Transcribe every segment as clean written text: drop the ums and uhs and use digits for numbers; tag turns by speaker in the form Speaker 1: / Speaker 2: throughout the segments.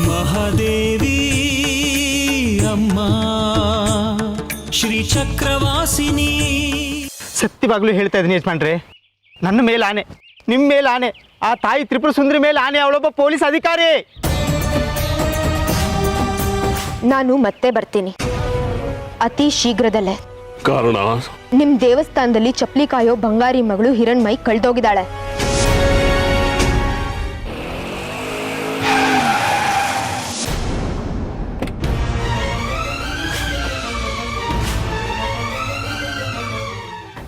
Speaker 1: ಮಹಾದೇವಿ ಅಮ್ಮ ಶ್ರೀ ಚಕ್ರವಾಸಿನಿ.
Speaker 2: ಸತ್ಯವಾಗ್ಲೂ ಹೇಳ್ತಾ ಇದ್ದೀನಿ ಯಜಮಾನ್ರೆ, ನನ್ನ ಮೇಲೆ ಆನೆ, ನಿಮ್ಮ ಮೇಲೆ ಆನೆ, ಆ ತಾಯಿ ತ್ರಿಪುರ ಸುಂದರಿ ಮೇಲೆ ಆನೆ, ಅವಳೊಬ್ಬ ಪೊಲೀಸ್ ಅಧಿಕಾರಿ.
Speaker 3: ನಾನು ಮತ್ತೆ ಬರ್ತೀನಿ ಅತಿ ಶೀಘ್ರದಲ್ಲೇ.
Speaker 4: ಕಾರಣ?
Speaker 3: ನಿಮ್ ದೇವಸ್ಥಾನದಲ್ಲಿ ಚಪ್ಲಿ ಕಾಯೋ ಬಂಗಾರಿ ಮಗಳು ಹಿರಣ್ಮಯಿ ಕಳ್ದೋಗಿದ್ದಾಳೆ.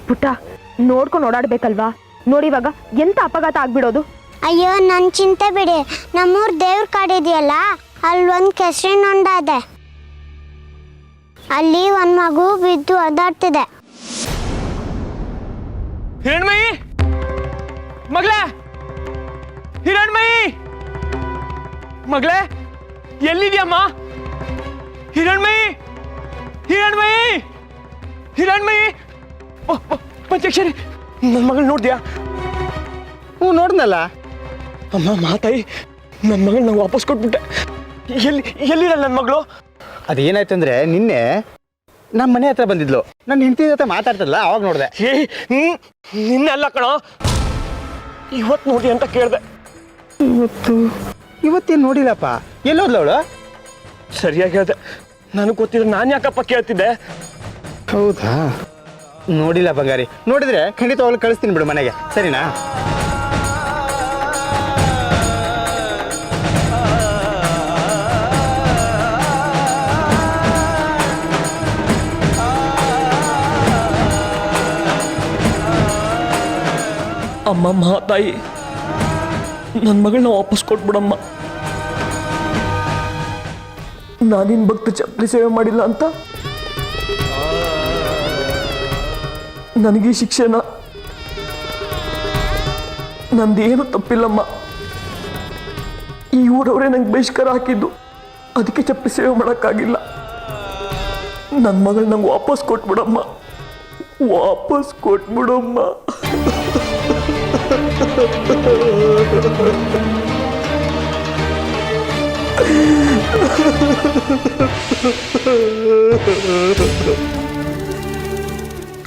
Speaker 3: ಪುಟ್ಟ, ನೋಡ್ಕೊಂಡು ಓಡಾಡ್ಬೇಕಲ್ವಾ? ನೋಡಿ ಇವಾಗ ಎಂತ ಅಪಘಾತ ಆಗ್ಬಿಡೋದು.
Speaker 5: ಅಯ್ಯೋ, ನನ್ನ ಚಿಂತೆ ಬಿಡಿ. ನಮ್ಮೂರ್ ದೇವ್ರ ಕಾಡಿದೆಯಲ್ಲ, ಅಲ್ಲೊಂದು ಕೆಸರಿನ ಹೊಂಡ ಇದೆ. ಅಲ್ಲಿ ಒಂದು ಮಗು ಬಿದ್ದು ಒದ್ದಾಡ್ತಿದೆ.
Speaker 2: ಹಿರಣ್ಮಯಿ ಮಗಳೇ, ಹಿರಣ್ಮಯಿ ಮಗಳೇ, ಎಲ್ಲಿದ್ಯಮ್ಮ? ಹಿರಣ್ಮಯಿ, ಹಿರಣ್ಮಯಿ, ಹಿರಣ್ಮಯಿ. ಪಂಚಾಕ್ಷರಿ, ನನ್ನ ಮಗಳು ನೋಡ್ದ್ಯಾ? ಹ್ಞೂ, ನೋಡ್ದಲ್ಲ. ಅಮ್ಮ ಮಾತಾಯಿ, ನನ್ನ ಮಗಳು ನಂಗೆ ವಾಪಸ್ ಕೊಟ್ಬಿಟ್ಟೆ. ಎಲ್ಲಿರಲ್ಲ ನನ್ನ ಮಗಳು? ಅದೇನಾಯ್ತು ಅಂದರೆ, ನಿನ್ನೆ ನಮ್ಮ ಮನೆ ಹತ್ರ ಬಂದಿದ್ಲು, ನನ್ನ ಹೆಂಡತಿ ಜೊತೆ ಮಾತಾಡ್ತಲ್ಲ, ಅವಾಗ ನೋಡಿದೆ. ನಿನ್ನೆ ಅಲ್ಲ ಕಣ, ಇವತ್ತು ನೋಡಿ ಅಂತ ಕೇಳಿದೆ. ಇವತ್ತೇನು ನೋಡಿಲ್ಲಪ್ಪ. ಎಲ್ಲೋದ್ಲ ಅವಳು? ಸರಿಯಾಗಿ ಹೇಳಿದೆ, ನನಗೆ ಗೊತ್ತಿದ್ರೆ ನಾನು ಯಾಕಪ್ಪ ಕೇಳ್ತಿದ್ದೆ. ಹೌದಾ? ನೋಡಿಲ್ಲ ಬಂಗಾರಿ. ನೋಡಿದ್ರೆ ಖಂಡಿತ ಅವಳು ಕಳಿಸ್ತೀನಿ ಬಿಡು ಮನೆಗೆ, ಸರಿನಾ?
Speaker 6: ಅಮ್ಮ ಮಾತಾಯಿ, ನನ್ನ ಮಗಳನ್ನ ವಾಪಸ್ ಕೊಟ್ಬಿಡಮ್ಮ. ನಾನಿನ್ ಭಕ್ತ ಚಪ್ಪಲಿ ಸೇವೆ ಮಾಡಿಲ್ಲ ಅಂತ ನನಗೆ ಶಿಕ್ಷೆನ? ನಂದೇನು ತಪ್ಪಿಲ್ಲಮ್ಮ. ಈ ಊರವರೇ ನಂಗೆ ಬಹಿಷ್ಕಾರ ಹಾಕಿದ್ದು, ಅದಕ್ಕೆ ಚಪ್ಪಲಿ ಸೇವೆ ಮಾಡೋಕ್ಕಾಗಿಲ್ಲ. ನನ್ನ ಮಗಳು ನಂಗೆ ವಾಪಸ್ ಕೊಟ್ಬಿಡಮ್ಮ, ವಾಪಸ್ ಕೊಟ್ಬಿಡಮ್ಮ.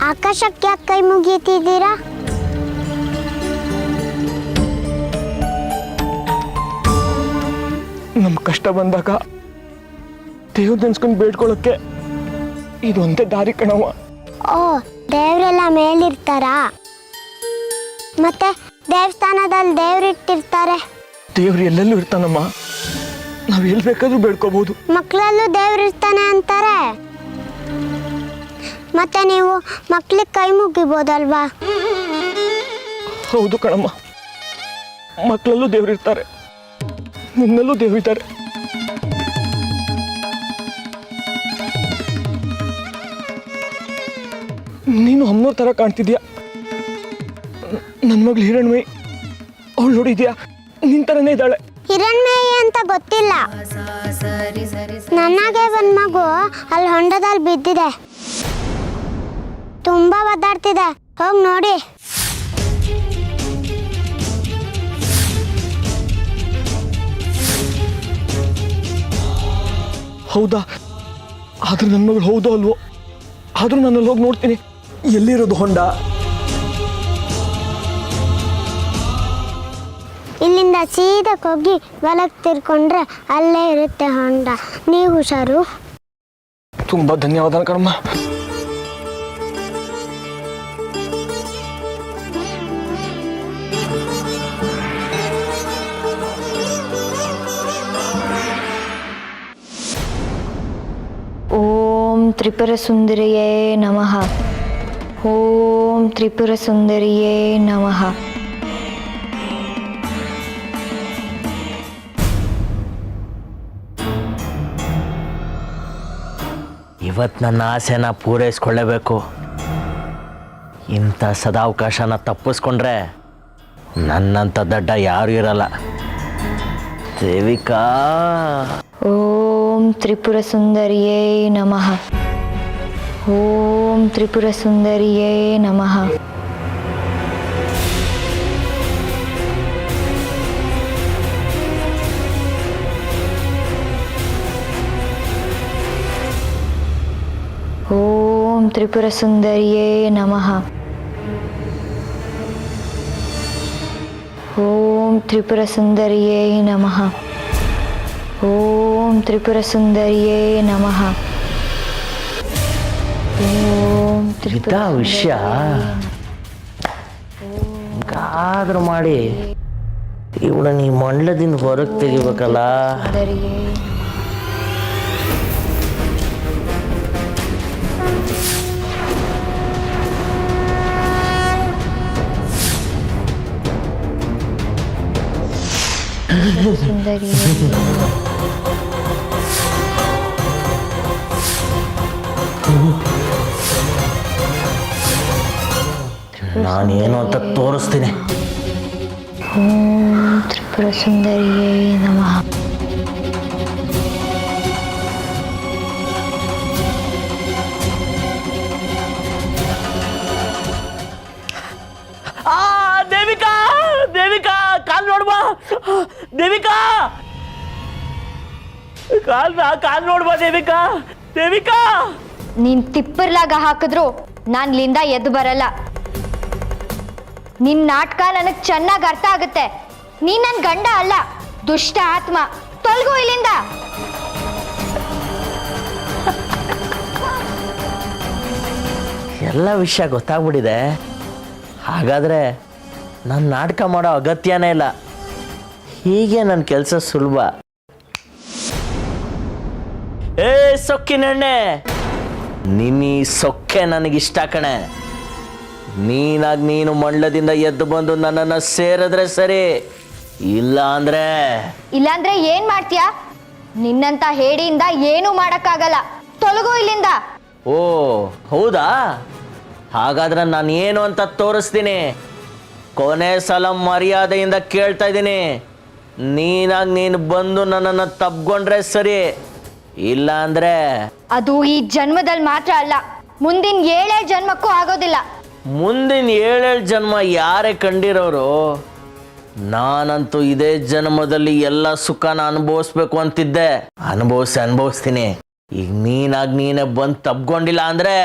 Speaker 5: ಆಕಾಶಕ್ಕೆ ಯಾಕೆ ಕೈ ಮುಗಿತಿದ್ದೀರಾ?
Speaker 6: ನಮ್ಮ ಕಷ್ಟ ಬಂದಾಗ ದೇವ್ರ ನೆನ್ಸ್ಕೊಂಡು ಬೇಡ್ಕೊಳ್ಳೋಕ್ಕೆ ಇದೊಂದೇ ದಾರಿ ಕಣವ.
Speaker 5: ಓ, ದೇವರೆಲ್ಲ ಮೇಲಿರ್ತಾರಾ? ಮತ್ತೆ ದೇವಸ್ಥಾನದಲ್ಲಿ ದೇವ್ರಿಟ್ಟಿರ್ತಾರೆ.
Speaker 6: ದೇವ್ರು ಎಲ್ಲೆಲ್ಲೂ ಇರ್ತಾನಮ್ಮ, ನಾವು ಎಲ್ಲಿ ಬೇಕಾದ್ರೂ ಬೇಡ್ಕೋಬಹುದು.
Speaker 5: ಮಕ್ಕಳಲ್ಲೂ ದೇವ್ರಿರ್ತಾನೆ ಅಂತಾರೆ. ಮತ್ತೆ ನೀವು ಮಕ್ಳಿಗೆ ಕೈ ಮುಗಿಬೋದಲ್ವಾ?
Speaker 6: ಹೌದು ಕಣಮ್ಮ, ಮಕ್ಕಳಲ್ಲೂ ದೇವ್ರಿರ್ತಾರೆ, ನಿನ್ನಲ್ಲೂ ದೇವ್ರಿದ್ದಾರೆ. ನೀನು ಅಮ್ಮನವ್ರ ಥರ ಕಾಣ್ತಿದ್ಯಾ. ನನ್ನ ಮಗಳು ಹಿರಣ್ಮಯಿ, ಅವಳು ನೋಡಿದ್ಯಾ, ನಿನ್ ಥರನೇ ಇದ್ದಾಳೆ.
Speaker 5: ಹಿರಣ್ಮಯಿ ಅಂತ ಗೊತ್ತಿಲ್ಲ. ನನಗೆ ಒಂದು ಮಗು ಅಲ್ಲಿ ಹೊಂಡದಲ್ಲಿ ಬಿದ್ದಿದೆ, ತುಂಬಾ ಒದ್ದಾಡ್ತಿದೆ. ಹೋಗಿ ನೋಡಿ.
Speaker 6: ಹೌದಾ? ಆದ್ರೆ ನನ್ನ ಮಗಳು ಹೌದೋ ಅಲ್ವೋ? ಆದ್ರೂ ನಾನು ಹೋಗಿ ನೋಡ್ತೀನಿ. ಎಲ್ಲಿರೋದು ಹೊಂಡ?
Speaker 5: ಇಲ್ಲಿಂದ ಸೀದಕ್ಕೆ ಹೋಗಿ ಬಲಕ್ಕೆ ತಿರ್ಕೊಂಡ್ರೆ ಅಲ್ಲೇ ಇರುತ್ತೆ ಹೊಂಡ. ನೀವು ಹುಷಾರು.
Speaker 6: ತುಂಬಾ ಧನ್ಯವಾದ ಕಣಮ್ಮ.
Speaker 3: ಓಂ ತ್ರಿಪುರ ಸುಂದರಿಯೇ ನಮಃ. ಓಂ ತ್ರಿಪುರ ಸುಂದರಿಯೇ ನಮಃ.
Speaker 7: ಇವತ್ತು ನನ್ನ ಆಸೆನ ಪೂರೈಸ್ಕೊಳ್ಳೇಬೇಕು. ಇಂಥ ಸದಾವಕಾಶನ ತಪ್ಪಿಸ್ಕೊಂಡ್ರೆ ನನ್ನಂಥ ದಡ್ಡ ಯಾರೂ ಇರಲ್ಲ. ದೇವಿಕಾ.
Speaker 3: ಓಂ ತ್ರಿಪುರ ಸುಂದರಿಯೇ ನಮಃ. ಓಂ ತ್ರಿಪುರ ಸುಂದರಿಯೇ ನಮಃ.
Speaker 4: ತ್ರಿಪುರಸುಂದರಿಯೇ ನಮಃ. ಓಂ ತ್ರಿಪುರಸುಂದರಿಯೇ ನಮಃ. ಓಂ ತ್ರಿಪುರಸುಂದರಿಯೇ ನಮಃ. ಓಂ
Speaker 7: ಇದಾ ವಿಷಯ ಆದ್ರೂ ಮಾಡಿ ಇವಳನ್ನ ಈ ಮಂಡಲದಿಂದ ಹೊರಗೆ ತೆಗಿಬೇಕಲ್ಲ.
Speaker 4: ತ್ರಿಪುರಸುಂದರಿಯೇ ಸುಂದರಿಯೇ
Speaker 7: ನಾನೇನು ಅಂತ ತೋರಿಸ್ತೀನಿ.
Speaker 4: ಓಂ ತ್ರಿಪುರಸುಂದರಿಯೇ ನಮಃ.
Speaker 7: ದೇವಿಕಾ ದೇವಿಕಾ ಕಾಲ್ ನೋಡ್ಬಾ. ದೇವಿಕಾ ಕಾಲ್ ನೋಡ್ಬಾ. ದೇವಿಕಾ ದೇವಿಕಾ
Speaker 4: ನೀನ್ ತಿಪ್ಪರ್ಲಾಗ ಹಾಕಿದ್ರು ನಾನ್ ಇಲ್ಲಿಂದ ಎದ್ದು ಬರಲ್ಲ. ನಿನ್ ನಾಟಕ ನನಗ್ ಚೆನ್ನಾಗ್ ಅರ್ಥ ಆಗುತ್ತೆ. ನೀನ್ ನನ್ ಗಂಡ ಅಲ್ಲ, ದುಷ್ಟ ಆತ್ಮ. ತೊಲ್ಗು ಇಲ್ಲಿಂದ.
Speaker 7: ಎಲ್ಲ ವಿಷಯ ಗೊತ್ತಾಗ್ಬಿಟ್ಟಿದೆ. ಹಾಗಾದ್ರೆ ನಾನು ನಾಟಕ ಮಾಡೋ ಅಗತ್ಯನೇ ಇಲ್ಲ. ಹೀಗೆ ನನ್ನ ಕೆಲಸ ಸುಲಭ. ಏ ಸೊಕ್ಕಿನೆಣ್ಣೆ, ನಿನ್ನ ಸೊಕ್ಕೆ ನನಗಿಷ್ಟ ಕಣೆ. ನೀನಾಗಿ ನೀನು ಮಂಡಲದಿಂದ ಎದ್ದು ಬಂದು ನನ್ನನ್ನು ಸೇರಿದ್ರೆ ಸರಿ, ಇಲ್ಲಾಂದ್ರೆ
Speaker 4: ಏನ್ ಮಾಡ್ತೀಯ? ನಿನ್ನಂತ ಹೇಡಿಯಿಂದ ಏನೂ ಮಾಡಕ್ಕಾಗಲ್ಲ. ತೊಲಗು ಇಲ್ಲಿಂದ.
Speaker 7: ಓ ಹೌದಾ? ಹಾಗಾದ್ರೆ ನಾನು ಏನು ಅಂತ ತೋರಿಸ್ತೀನಿ. ಕೊನೆ ಸಲ ಮರ್ಯಾದೆಯಿಂದ ಕೇಳ್ತಾ ಇದ್ದೀನಿ, ನೀನಾಗಿ ನೀನು ಬಂದು ನನ್ನನ್ನು ತಬ್ಕೊಂಡ್ರೆ ಸರಿ, ಇಲ್ಲ ಅಂದ್ರೆ
Speaker 4: ಅದು ಈ ಜನ್ಮದಲ್ಲಿ ಮಾತ್ರ ಅಲ್ಲ, ಮುಂದಿನ 7 ಜನ್ಮಕ್ಕೂ ಆಗೋದಿಲ್ಲ.
Speaker 7: ಮುಂದಿನ 7 ಜನ್ಮ ಯಾರೇ ಕಂಡಿರೋರು? ನಾನಂತೂ ಇದೇ ಜನ್ಮದಲ್ಲಿ ಎಲ್ಲ ಸುಖನ ಅನುಭವಿಸ್ಬೇಕು ಅಂತಿದ್ದೆ. ಅನುಭವಿಸ್ತೀನಿ. ಈಗ ನೀನಾಗಿ ನೀನೇ ಬಂದು ತಬ್ಕೊಂಡಿಲ್ಲ ಅಂದ್ರೆ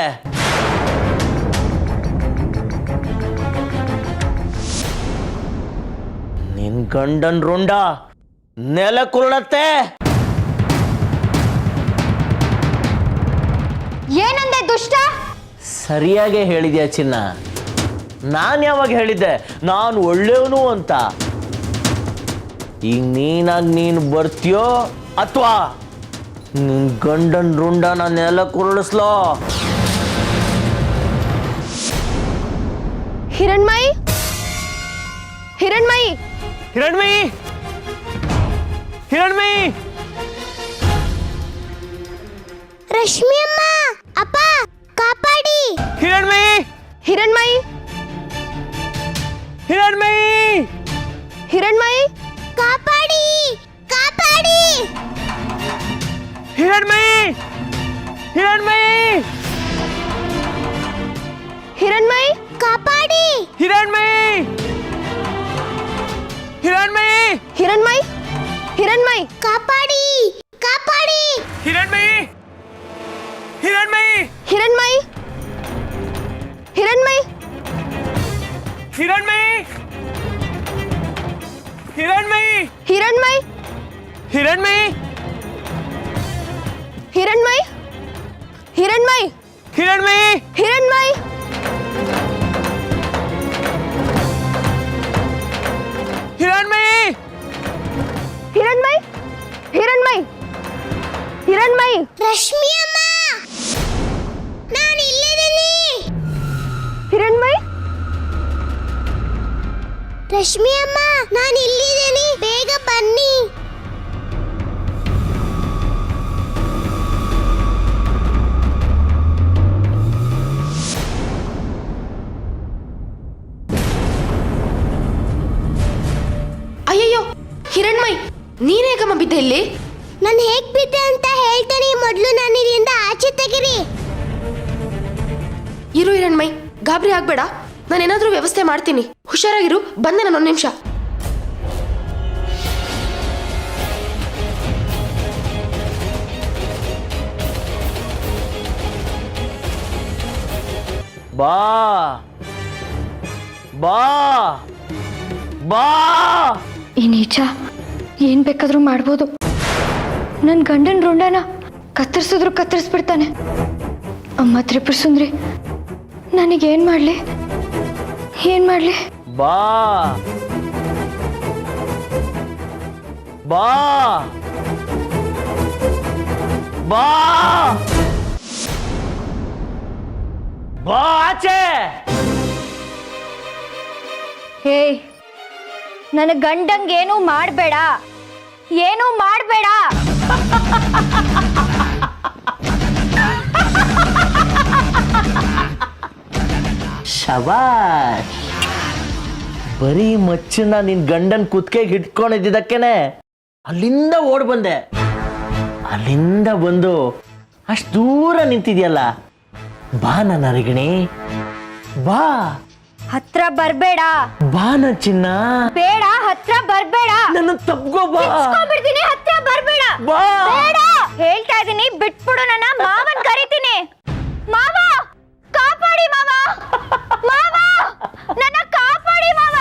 Speaker 7: ನಿನ್ ಗಂಡನ್ ರುಂಡ ನೆಲ ಕುರುಳತ್ತೆ.
Speaker 4: ಏನಂದೆ ದುಷ್ಟ?
Speaker 7: ಸರಿಯಾಗೇ ಹೇಳಿದ್ಯಾ ಚಿನ್ನ. ನಾನು ಯಾವಾಗ ಹೇಳಿದ್ದೆ ನಾನು ಒಳ್ಳೆಯವನು ಅಂತ? ಈಗ ನೀನಾಗಿ ನೀನು ಬರ್ತೀಯೋ ಅಥವಾ ನಿನ್ ಗಂಡನ್ ರುಂಡ ನಾನೆಲ್ಲ ಕುರುಳಿಸ್ಲೋ?
Speaker 3: ಹಿರಣ್ಮಯಿ, ಹಿರಣ್ಮಯಿ,
Speaker 6: ಹಿರಣ್ಮಯಿ, ಹಿರಣ್ಮಯಿ,
Speaker 5: ರಶ್ಮಿ ಅಮ್ಮ, ಅಪ್ಪ ಕಾಪಾಡಿ.
Speaker 6: ಹಿರಣ್ಮಯಿ,
Speaker 3: ಹಿರಣ್ಮಯಿ,
Speaker 6: ಹಿರಣ್ಮಯಿ,
Speaker 3: ಹಿರಣ್ಮಯಿ,
Speaker 5: ಕಾಪಾಡಿ, ಕಾಪಾಡಿ.
Speaker 6: ಹಿರಣ್ಮಯಿ, ಹಿರಣ್ಮಯಿ,
Speaker 3: ಹಿರಣ್ಮಯಿ,
Speaker 5: ಕಾಪಾಡಿ.
Speaker 6: ಹಿರಣ್ಮಯಿ, ಹಿರಣ್ಮಯಿ,
Speaker 3: ಹಿರಣ್ಮಯಿ, ಹಿರಣ್ಮಯಿ,
Speaker 5: ಕಾಪಾಡಿ, ಕಾಪಾಡಿ.
Speaker 6: ಹಿರಣ್ಮಯಿ, ಹಿರಣ್ಮಯಿ,
Speaker 3: ಹಿರಣ್ಮಯಿ, ಹಿರಣ್ಮಯಿ,
Speaker 6: ಹಿರಣ್ಮಯಿ, ಹಿರಣ್ಮಯಿ,
Speaker 3: ಹಿರಣ್ಮಯಿ,
Speaker 6: ಹಿರಣ್ಮಯಿ,
Speaker 3: ಹಿರಣ್ಮಯಿ, ಹಿರಣ್ಮಯಿ,
Speaker 6: ಹಿರಣ್ಮಯಿ,
Speaker 3: ಹಿರಣ್ಮಯಿ,
Speaker 6: ಹಿರಣ್ಮಯಿ,
Speaker 3: ಹಿರಣ್ಮಯಿ, ಹಿರಣ್ಮಯಿ, ಹಿರಣ್ಮಯಿ,
Speaker 5: ರಶ್ಮಿ ಅಮ್ಮ, ನಾನು ಇಲ್ಲಿದ್ದೀನಿ.
Speaker 3: ಹಿರಣ್ಮಯಿ,
Speaker 5: ರಶ್ಮಿ ಅಮ್ಮ, ನಾನು ಇಲ್ಲಿದ್ದೀನಿ, ಬೇಗ ಬನ್ನಿ.
Speaker 3: ಅಯ್ಯಯ್ಯೋ ಹಿರಣ್ಮಯಿ, ನೀನೇಗಮ್ಮ ಬಿದ್ದೆ ಇಲ್ಲಿ?
Speaker 5: ನಾನು ಹೇಗ್ ಬಿದ್ದೆ ಅಂತ ಹೇಳ್ತೀನಿ, ಮೊದಲು ನಾನು ಇಲ್ಲಿಂದ ಆಚೆ ತೆಗಿರಿ.
Speaker 3: ಇರು ಹಿರಣ್ಮಯಿ, ಗಾಬರಿ ಆಗ್ಬೇಡ, ನಾನೇನಾದ್ರೂ ವ್ಯವಸ್ಥೆ ಮಾಡ್ತೀನಿ. ಹುಷಾರಾಗಿರು, ಬಂದೆ ನಾನು 1 ನಿಮಿಷ.
Speaker 7: ಬಾ ಬಾ ಬಾ.
Speaker 4: ಈ ನೀಚ ಏನ್ ಬೇಕಾದ್ರೂ ಮಾಡ್ಬೋದು. ನನ್ನ ಗಂಡನ ರುಂಡನ ಕತ್ತರಿಸಿದ್ರು ಕತ್ತರಿಸ್ಬಿಡ್ತಾನೆ. ಅಮ್ಮ ತ್ರಿಪುರ ಸುಂದ್ರಿ, ನನಗೇನ್ ಮಾಡ್ಲಿ, ಏನ್ ಮಾಡ್ಲಿ?
Speaker 7: ಬಾ ಬಾ ಬಾ ಬಾ ಆಚೆ.
Speaker 4: ಹೇ, ನನ್ನ ಗಂಡಂಗೇನು ಮಾಡಬೇಡ, ಏನು ಮಾಡಬೇಡ.
Speaker 7: ಶಬಾಷ್. ಬರೀ ಮಚ್ಚನ್ನ ನಿನ್ ಗಂಡನ್ ಕುತ್ತಿಗೆಗೆ ಹಿಡ್ಕೊಂಡಿದ್ದಕ್ಕೇನೆ ಅಲ್ಲಿಂದ ಓಡ್ ಬಂದೆ. ಅಲ್ಲಿಂದ ಬಂದು ಅಷ್ಟು ದೂರ ನಿಂತಿದ್ಯಲ್ಲ, ಬಾ ನನ್ನ ಅರಗಿಣಿ, ಬಾ.
Speaker 4: ಹತ್ರ ಬರ್ಬೇಡ.
Speaker 7: ಬಾ ನನ್ನ ಚಿನ್ನ.
Speaker 4: ಬೇಡ, ಹತ್ರ ಬರ್ಬೇಡ.
Speaker 7: ನನ್ನ ತಪ್ಕೋ, ಬಾ.
Speaker 4: ಬಿಡ್ತೀನಿ, ಹತ್ರ ಬರ್ಬೇಡ.
Speaker 7: ಬಾ.
Speaker 4: ಬೇಡ ಹೇಳ್ತಾ ಇದೀನಿ, ಬಿಟ್ಬಿಡು. ನನ್ನ ಮಾವನ್ ಕರಿತೀನಿ. ಮಾವ, ಕಾಪಾಡಿ ಮಾವ. ಮಾವ, ನನ್ನ ಕಾಪಾಡಿ ಮಾವ.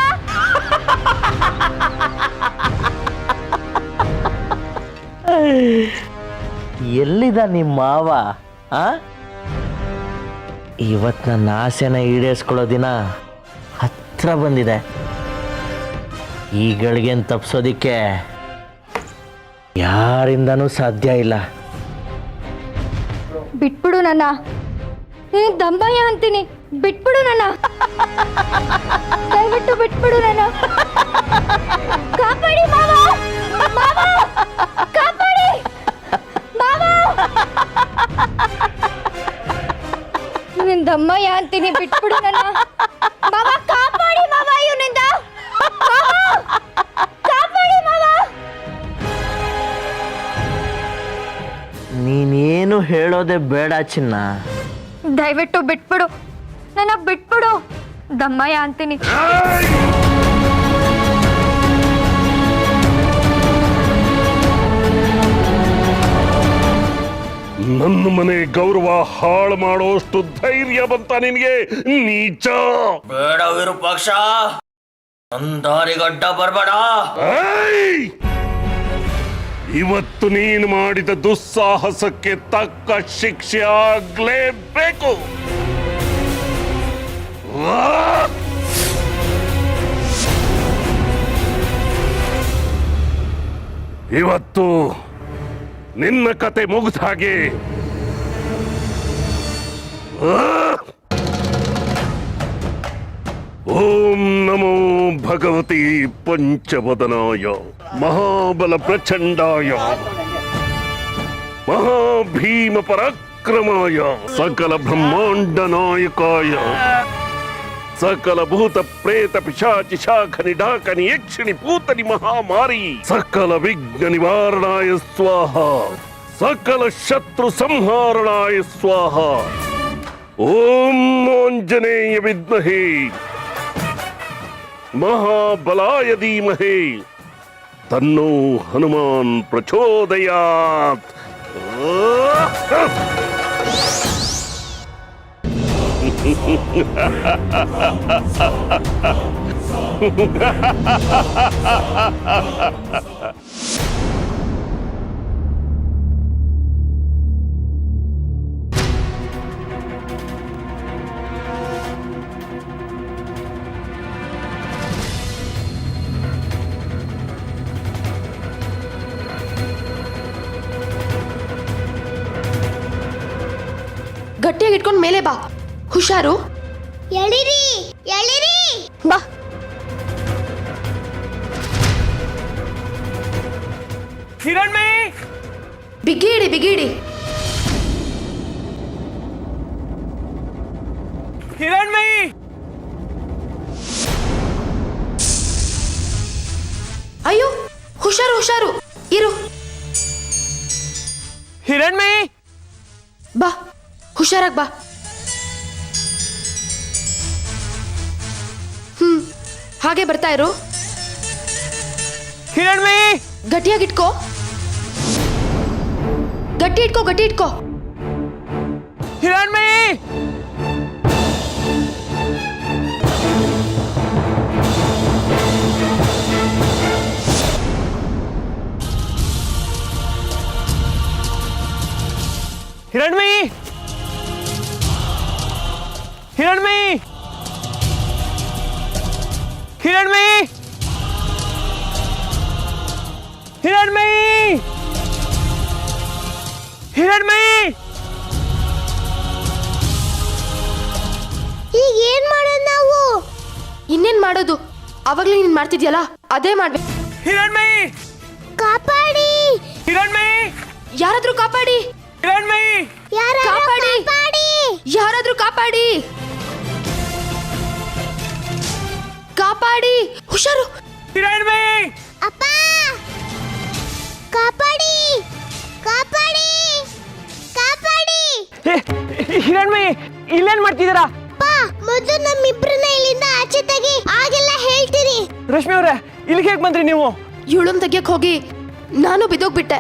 Speaker 7: ಎಲ್ಲಿದ ನಿಮ್ಮ ಮಾವ? ಇವತ್ತು ನನ್ನ ಆಸೆನ ಈಡೇರಿಸ್ಕೊಳ್ಳೋ ದಿನ ಹತ್ರ ಬಂದಿದೆ. ಈ ಗಳಿಗೆನ್ ತಪ್ಸೋದಿಕ್ಕೆ ಯಾರಿಂದನೂ ಸಾಧ್ಯ ಇಲ್ಲ.
Speaker 4: ಬಿಟ್ಬಿಡು ನನ್ನ. ನೀನ್ ದಮ್ಮಯ್ಯ ಅಂತೀನಿ. ಬಿಟ್ಬಿಡು ನನ್ನ, ದಯವಿಟ್ಟು ಬಿಟ್ಬಿಡು ನನ್ನ. ಕಾಪಾಡಿ ಮಾವ. ಮಾವ, ಕಾಪಾಡಿ ಮಾವ. ನಿನ್ ದಮ್ಮಯ್ಯ ಅಂತೀನಿ. ಬಿಟ್ಬಿಡು ನನ್ನ. ಮಾವ, ಕಾಪಾಡಿ ಮಾವ ಇವನಿಂದ. ಕಾಪಾಡಿ ಮಾವ.
Speaker 7: ನೀನೇನು ಹೇಳೋದೇ ಬೇಡ ಚಿನ್ನ.
Speaker 4: ದಯವಿಟ್ಟು ಬಿಟ್ಬಿಡು ನನ್ನ, ಬಿಟ್ಬಿಡು. ದಮ್ಮಯ್ಯ ಅಂತೀನಿ.
Speaker 8: ನನ್ನ ಮನೆ ಗೌರವ ಹಾಳು ಮಾಡೋಷ್ಟು ಧೈರ್ಯ ಬಂತ ನಿನಗೆ, ನೀಚ.
Speaker 7: ಬೇಡ ವಿರೂಪಾಕ್ಷ, ದಾರಿಗಡ್ಡ ಬರ್ಬೇಡ.
Speaker 8: ಇವತ್ತು ನೀನು ಮಾಡಿದ ದುಸ್ಸಾಹಸಕ್ಕೆ ತಕ್ಕ ಶಿಕ್ಷೆ ಆಗ್ಲೇಬೇಕು. ಇವತ್ತು ನಿನ್ನ ಕತೆ ಮುಗಿದ ಹಾಗೆ. ಓಂ ನಮೋ ಭಗವತಿ ಪಂಚವದನಾಯ ಮಹಾಬಲ ಪ್ರಚಂಡಾಯ ಮಹಾಭೀಮ ಪರಾಕ್ರಮಾಯ ಸಕಲ ಬ್ರಹ್ಮಾಂಡ ನಾಯಕಾಯ ಸಕಲ ಭೂತ ಪ್ರೇತ ಪಿಶಾಚಿ ಶಾಖ ನಿಡಾಕನಿ ಯಕ್ಷಿಣಿ ಪೂತನಿ ಮಹಾಮಾರಿ ಸಕಲ ವಿಘ್ನ ನಿವಾರಣಾಯ ಸ್ವಾಹ ಸಕಲ ಶತ್ರು ಸಂಹಾರಣಾಯ ಸ್ವಾಹ. ಓಂ ಆಂಜನೇಯ ವಿದ್ಮಹೇ ಮಹಾಬಲಾಯ ಧೀಮಹಿ ತನ್ನೋ ಹನುಮಾನ್ ಪ್ರಚೋದಯಾತ್.
Speaker 3: ಗಟ್ಟಿಯಾಗಿ ಇಟ್ಕೊಂಡು ಮೇಲೆ ಬಾ. ಹುಷಾರು.
Speaker 5: ಎಳಿರಿ ಎಳಿರಿ.
Speaker 3: ಬಾ.
Speaker 6: ಹಿರಣ್ಮಯಿ,
Speaker 3: ಬಿಗಿ ಇಡಿ, ಬಿಗಿ ಇಡಿ.
Speaker 6: ಹಿರಣ್ಮಯಿ,
Speaker 3: ಅಯ್ಯೋ, ಹುಷಾರು ಹುಷಾರು. ಇರು.
Speaker 6: ಹಿರಣ್ಮಯಿ,
Speaker 3: ಬಾ, ಹುಷಾರಾಗಿ ಬಾ. ಹಾಗೆ ಬರ್ತಾ ಇರು.
Speaker 6: ಹಿರಣ್ಮಯಿ,
Speaker 3: ಗಟ್ಟಿಯಾಗಿ ಇಟ್ಕೋ. ಗಟ್ಟಿ ಇಟ್ಕೋ, ಗಟ್ಟಿ ಇಟ್ಕೋ.
Speaker 6: ಹಿರಣ್ಮಯಿ. ಹಿರಣ್ಮಯಿ ಹಿರಣ್ಮಯಿ ಹಿರಣ್ಮಯಿ ಹಿರಣ್ಮಯಿ ಹಿರಣ್ಮಯಿ
Speaker 5: ಈಗ ಏನ್ ಮಾಡೋದು ನಾವು?
Speaker 3: ಇನ್ನೇನ್ ಮಾಡೋದು? ಅವಾಗ್ಲೇ ನೀನ್ ಮಾಡ್ತಿದ್ಯಲ್ಲ ಅದೇ ಮಾಡ್ಬೇಕು.
Speaker 6: ಹಿರಣ್ಮಯಿ
Speaker 5: ಕಾಪಾಡಿ,
Speaker 6: ಹಿರಣ್ಮಯಿ
Speaker 3: ಯಾರಾದ್ರೂ ಕಾಪಾಡಿ,
Speaker 6: ಹಿರಣ್ಮಯಿ
Speaker 5: ಯಾರಾದ್ರೂ
Speaker 3: ಕಾಪಾಡಿ.
Speaker 5: ಕಾಪಾಡಿ.
Speaker 3: ಯಾರಾದ್ರೂ ಕಾಪಾಡಿ, ಕಾಪಾಡಿ. ಹುಷಾರು.
Speaker 6: ಹಿರಣ್ಮಯಿ
Speaker 5: ಅಪ್ಪ ಕಾಪಾಡಿ, ಕಾಪಾಡಿ, ಕಾಪಾಡಿ.
Speaker 6: ಹಿರಣ್ಮಯಿ ಇಲ್ಲೇನ್ ಮಾಡ್ತಿದ್ದೀರಾ?
Speaker 5: ಅಪ್ಪ ಮೊದಲು ನಮ್ಮಿಬ್ರನ್ನ ಇಲ್ಲಿಂದ ಆಚೆ ತೆಗಿ, ಆಗೆಲ್ಲ ಹೇಳ್ತೀನಿ.
Speaker 6: ರಶ್ಮಿ ಅವ್ರೆ ಇಲ್ಲಿಗೆ ಹೇಗೆ ಬಂದ್ರಿ ನೀವು?
Speaker 3: ಇವಳನ್ ತೆಗಿಯಕ್ ಹೋಗಿ ನಾನು ಬಿದ್ದೋಗ್ಬಿಟ್ಟೆ.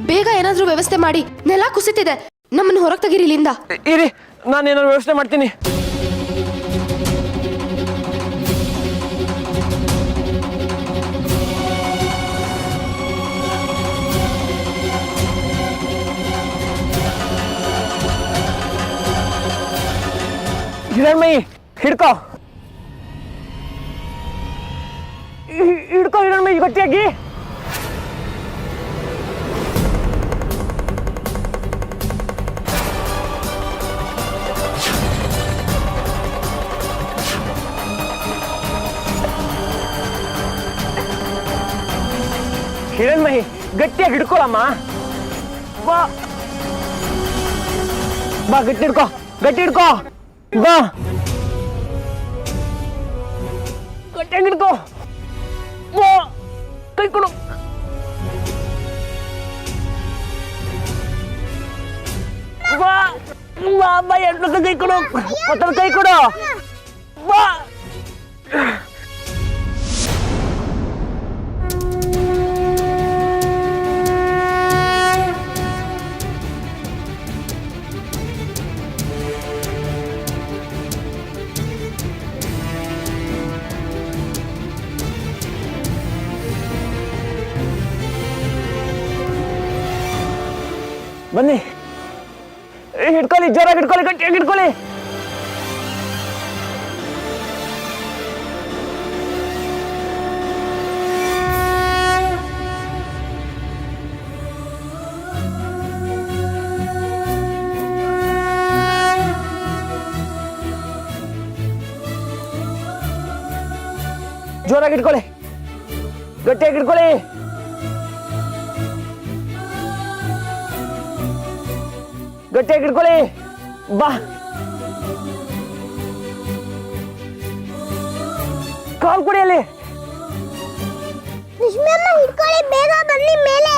Speaker 3: ಬೇಗ ಏನಾದ್ರೂ ವ್ಯವಸ್ಥೆ ಮಾಡಿ, ನೆಲ ಕುಸಿತಿದೆ, ನಮ್ಮನ್ನ ಹೊರಗ್ ತೆಗೀರಿ ಇಲ್ಲಿಂದ.
Speaker 6: ಇರಿ ನಾನು ಏನಾದ್ರು ವ್ಯವಸ್ಥೆ ಮಾಡ್ತೀನಿ. ಹಿರಣ್ಮಯಿ ಹಿಡ್ಕೋ, ಹಿಡ್ಕೋ ಹಿರಣ್ಮಯಿ ಗಟ್ಟಿಯಾಗಿ. ಹಿರಣ್ಮಯಿ ಗಟ್ಟಿಯಾಗಿ ಹಿಡ್ಕೊಳಮ್ಮ. ಬಾ ಬಾ ಗಟ್ಟಿ ಹಿಡ್ಕೋ, ಗಟ್ಟಿ ಹಿಡ್ಕೋ, ಬಾ ಗಟ್ಟಿಯಾಗಿ ಹಿಡ್ಕೋ. ಬಾ ಕೈ ಕೊಡು. ಬಾ ಬಾ ಬಾ ಎರಡು ಕೈ ಕೊಡು, ಮತ್ತೊಂದು ಕೈ ಕೊಡು. ಬಾ ಬನ್ನಿ, ಹಿಡ್ಕೊಳ್ಳಿ, ಜೋರಾಗಿ ಹಿಡ್ಕೊಳ್ಳಿ, ಗಟ್ಟಿಯಾಗಿ ಹಿಡ್ಕೊಳ್ಳಿ. ಜೋರಾಗಿ ಹಿಡ್ಕೊಳ್ಳಿ, ಗಟ್ಟಿಯಾಗಿ ಹಿಡ್ಕೊಳ್ಳಿ. ಗಟ್ಟಿಯಾಗಿ ಹಿಡ್ಕೊಳ್ಳಿ. ಬಾ ಕಾಲ್ ಕೊಡಿ ಅಲ್ಲಿ.
Speaker 5: ರಶ್ಮಿ ಅಮ್ಮ ಹಿಡ್ಕೊಳ್ಳಿ, ಬೇಗ ಬನ್ನಿ ಮೇಲೆ.